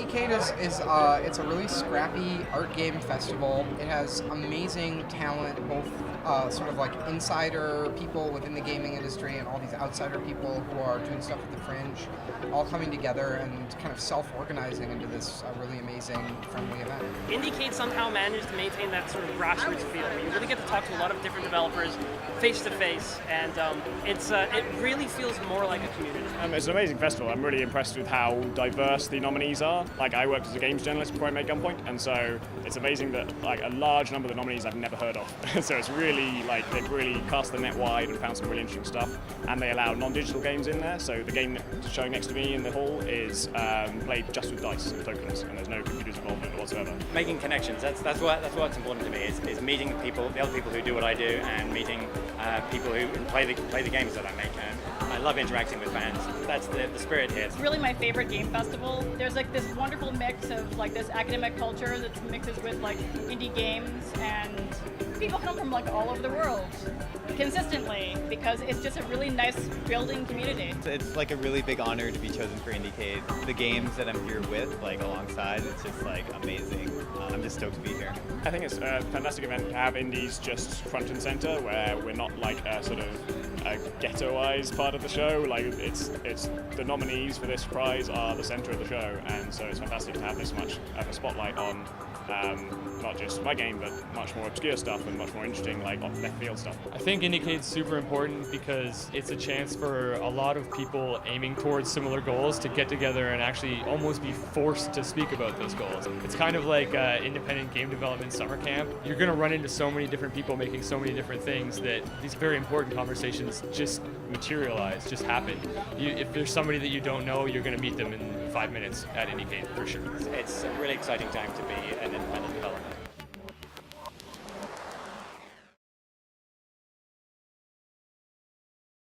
IndieCade is it's a really scrappy art game festival. It has amazing talent, both sort of like insider people within the gaming industry and all these outsider people who are doing stuff at the fringe, all coming together and kind of self-organizing into this really amazing, friendly event. IndieCade somehow managed to maintain that sort of grassroots feel. You really get to talk to a lot of different developers face to face, and it really feels more like a community. It's an amazing festival. I'm really impressed with how diverse the nominees are. Like, I worked as a games journalist before I made Gunpoint, and so it's amazing that like a large number of the nominees I've never heard of. So it's really like they've really cast the net wide and found some really interesting stuff. And they allow non-digital games in there. So the game showing next to me in the hall is played just with dice and tokens, and there's no computers involved in it whatsoever. Making connections. That's what's important to me. Is meeting the people, the other people who do what I do, and meeting people who play the games that I make. And I love interacting with fans. That's the spirit here. It's really my favorite game festival. There's like this wonderful mix of like this academic culture that mixes with like indie games, and people come from like all over the world consistently because it's just a really nice building community. It's like a really big honor to be chosen for IndieCade. The games that I'm here with, like alongside, it's just like amazing. I'm just stoked to be here. I think it's a fantastic event to have indies just front and center, where we're not like a sort of a ghettoized part of the show. Like it's the nominees for this prize are the center of the show, and so it's fantastic to have this much of a spotlight on not just my game, but much more obscure stuff and much more interesting, like off left field stuff. I think IndieCade's super important because it's a chance for a lot of people aiming towards similar goals to get together and actually almost be forced to speak about those goals. It's kind of like independent game development summer camp. You're going to run into so many different people making so many different things that these very important conversations just materialize, just happen. If there's somebody that you don't know, you're going to meet them in 5 minutes at IndieCade for sure. It's a really exciting time to be an